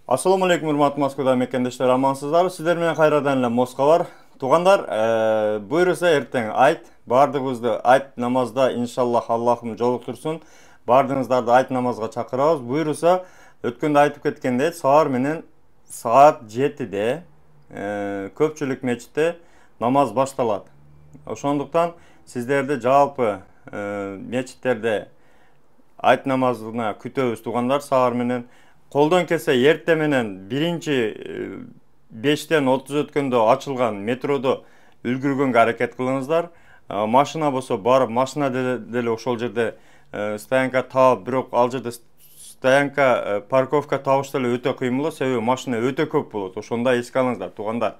Assalamu alaikum urmatlı Moskvada mekendештер, амансыздар. Сіздер менен кайрадан эле Москва бар. Тугандар, буйруса эртең айт, бардыгыбызды айт намазда иншаллах Аллахым жолуктурсун. Бардыгыңыздарды айт намазга чакырабыз. Буйруса өткөндө айтып кеткендей, саар менен саат 7-де көпчүлүк мечитте намаз башталат. Ошондуктан сиздерди жалпы мечиттерде айт намазына күтөбүз тугандар. Саар менен колдон келсе эрте менен 5-тен 30 өткөндө ачылган метродо үлгүргөнгө аракет кылыңыздар. Машина болсо барып, машина деле ошол жерде стоянка таап, бирок ал жерде стоянка парковка табыш деле өтө кыйын болот, себеби машина өтө көп болот. Ошондо эске алыңыздар тугандар.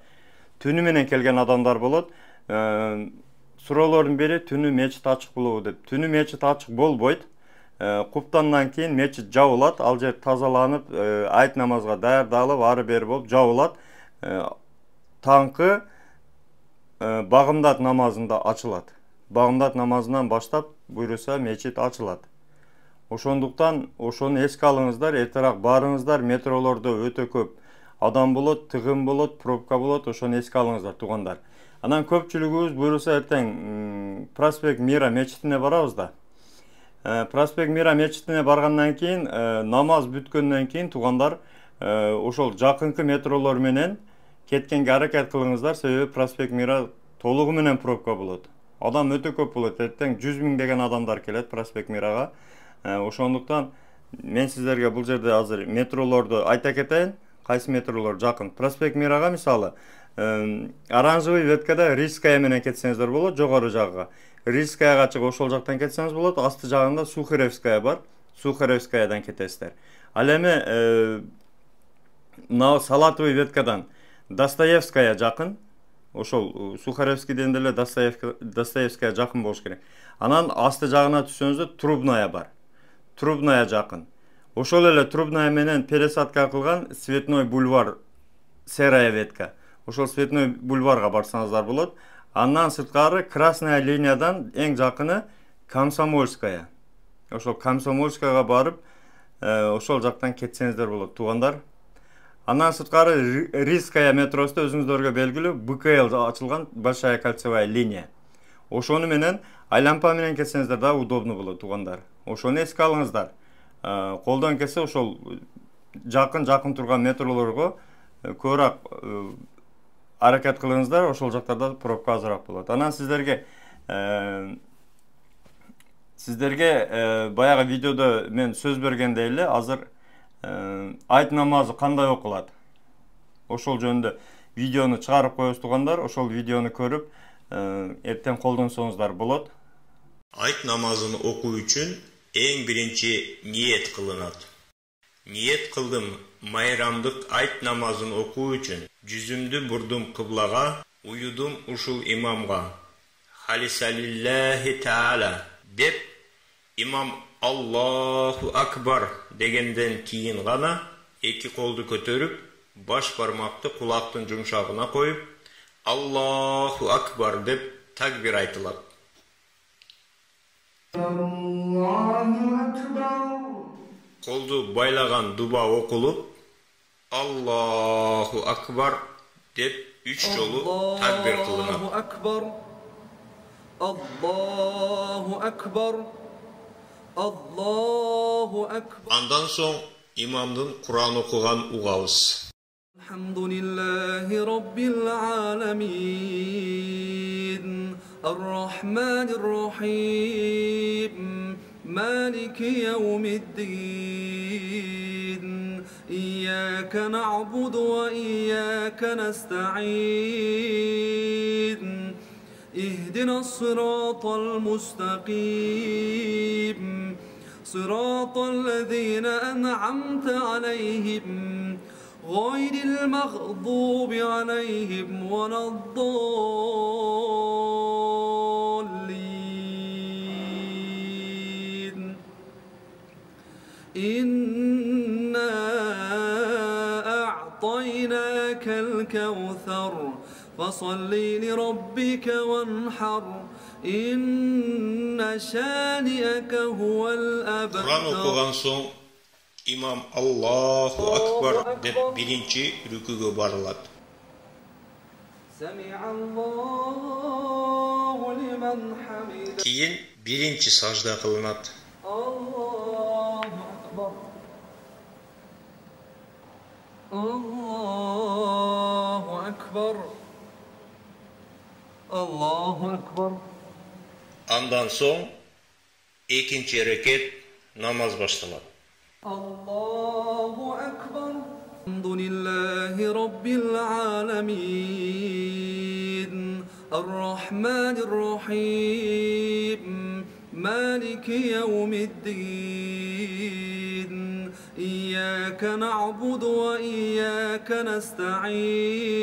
Түнү менен келген адамдар болот. Суроолордун бири түнү мечит ачык болобу деп. Түнү мечит ачык болбойт. Куптандан кийин мечит жабылат, ал жер тазаланып, айт намазга даярдалып, ары бери болуп жабылат. Таңкы багымдат намазында ачылат. Багымдат намазынан баштап буйруса мечит ачылат. Ошондуктан ошону эске алыңыздар, эртерээк барыңыздар, метролордо өтө көп адам болот, тыгын болот, пробка болот, ошону эске алыңыздар тугандар. Анан көпчүлүгүбүз буйруса эртең Проспект Мира мечитине барабыз да. Проспект Мира мечитине баргандан кийин, намаз бүткөндөн кийин тугандар ошол жакынкы метролор менен кеткенге аракет кылыңыздар, себеби Проспект Мира толугу менен пробка болот. Адам өтө көп болот, эртең 100 000 деген адамдар келет Проспект Мирага. Ошондуктан мен сиздерге бул жерде азыр метролорду айта кетейин, кайсы метролор жакын. Проспект Мирага мисалы оранжевый веткада Рижская менен кетсеңиздер болот, жогору жагга. Рижскаяга чыгып ошол жактан кетсеңиз болот, асты жагында Сухаревская бар. Сухаревскаядан кетесиздер. Ал эми Салатовый веткадан Достоевская жакын. Ошол Сухаревскийден деле Достоевская жакын болуш керек. Анан асты жагына түшсөңүздөр Трубная бар. Трубная жакын. Ошол эле Трубная менен пересадка кылган Цветной бульвар серая ветка. Ошол Цветной бульварга барсаңыздар болот. Андан сырткары Красная линиядан эң жакыны Комсомольская. Ошол Комсомольскаяга барып, ошол жактан кетсеңиздер болот тугандар. Андан сырткары Рижская метросунда өзүңүздөргө белгилүү БКЛ ачылган Большая кольцевая линия. Ошону менен айлампа менен кетсеңиздер да удобно болот тугандар. Ошону эске алыңыздар. Колдон келсе ошол жакын турган метролорго көбүрөөк аракет кылыңыздар, ошол жактарда пробка азыраак болот. Анан сиздерге баягы видеодо мен сөз бергендей эле азыр айт намазы кандай окулат? Ошол жөнүндө видеону чыгарып коебуз тугандар. Ошол видеону көрүп эртең колдонсоңуздар болот. Айт намазын окуу үчүн эң биринчи ниет кылынат. Ниет кылдым майрамдык айт намазын окуу үчүн. Жүзүмдү бурдум кыблага, уюдум ушул имамга. Халисалиллахи таала деп имам Аллаху акбар дегенден кийин гана эки колду көтөрүп, баш бармакты кулактын жумшагына коюп, Аллаху акбар деп такбир айтылат. Колду байлаган дуба окулуп, Аллаху акбар деп 3 жолу такбир кылынат. Allahu akbar. Allahu akbar. Андан соң имамдын Кур'ан окуган угабыз. Alhamdulillahi rabbil alamin. Ar-Rahmanir Rahim. Maliki yawmiddin. İyyâke na'budu ve iyyâke nesta'in. اهدنا الصراط المستقيم صراط الذين أنعمت عليهم غير المغضوب عليهم ولا الضالين إنا أعطيناك الكوثر فصل لربك وانحر إن شانئك هو الأبتر. Kur'an okugan soң imam Allahu akbar deb birinchi rüküge barıladi. Sami'allahu liman hamida. Keyin birinchi sajda kılınadi. Allahu akbar. Allahu akbar. Allahu akbar. Andan soň ikinci reket namaz başlanadi. Allahu akbar. Alhamdulillahi rabbil alamin. Ar-Rahmanir-Rahim. Maliki yevmiddin. İyyâke na'budu ve iyyâke nesta'in.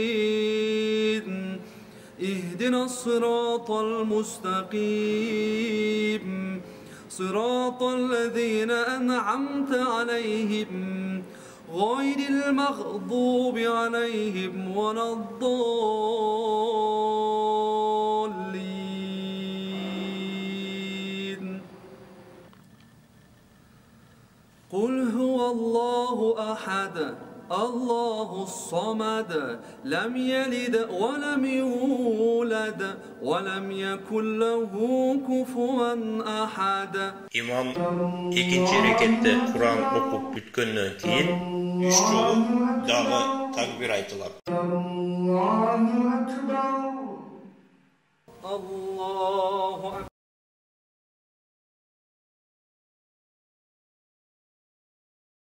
اهدنا الصراط المستقيم صراط الذين أنعمت عليهم غير المغضوب عليهم ولا الضالين قل هو الله أحد الله الصمد لم يلد ولم يولد ولم يكن له كفوا أحد. İmam ikinci rekette Kur'an okup bütkönden keyin 3 jolu dağı takbir aytıladi. Allahu akbar.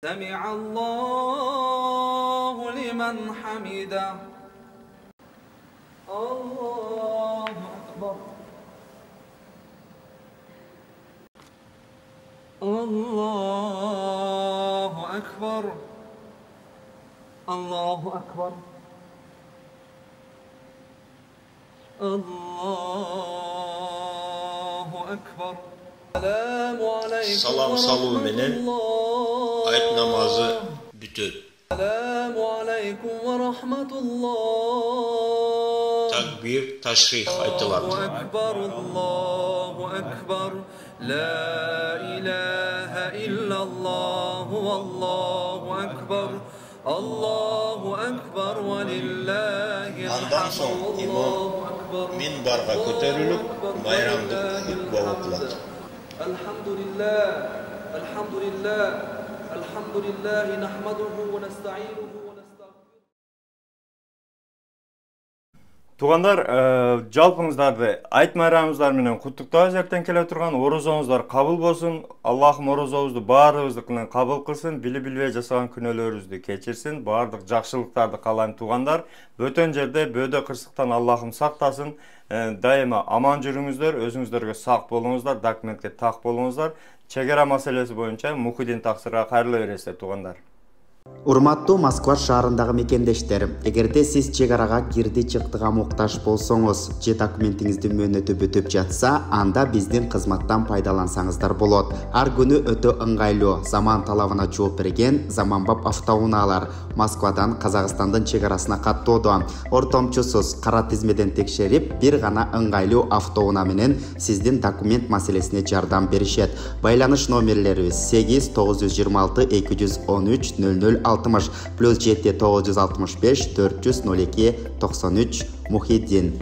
Sami'allahu liman hamida. Allahu akbar. Allahu akbar. Allahu akbar. Allahu akbar. Salam saluu menen ayet namazı bütödü. Selamu aleykum ve rahmetullah. Takbir, taşrih aytıladi. Allahu akbar, Allahu akbar. La ilahe illallah, Allahu akbar. Allahu akbar ve lillahi Andan soň imam minbarga köterilip bayramdyk hutba okuladı. Elhamdülillah, elhamdülillah, elhamdülillah, nahmaduhu ve nesta'inuhu ve nestağfiruh. Туғандар, жалпыңыздарды айт майрамыңыздар менен куттуктап эртең келе турган орозоңуздар кабыл болсун. Аллахым орозобузду баарыбыздыкынан кабыл кылсын, билбей жасаган күнөөлөрүбүздү кечирсин, баардык жакшылыктарды каалайм туғандар. Бөтөн жерде бөөдө кырсыктан Аллахым сактасын. Дайыма аман жүрүңүздөр, өзүңүздөргө сак болуңуздар, документке так болуңуздар. Чек ара маселеси боюнча Мухиддин таксырга кайрыла бересиздер туғандар. Урматтуу Москва шаарындагы мекендештер, эгерде сиз чек арага кирди чыктыга муктаж болсоңуз, же документиңиздин мөөнөтү бүтүп жатса, анда биздин кызматтан пайдалансаңыздар болот. Ар күнү өтө ыңгайлуу, заман талабына жооп берген заманбап автоунаалар Москвадан Казакстандын чек арасына каттоодо. Ортомчусуз кара тизмеден текшерип, бир гана ыңгайлуу автоунаа менен сиздин документ маселесине жардам беришет. Байланыш номерлерибиз 8-926 213 00 60 +7 965 402 93 Мухиддин.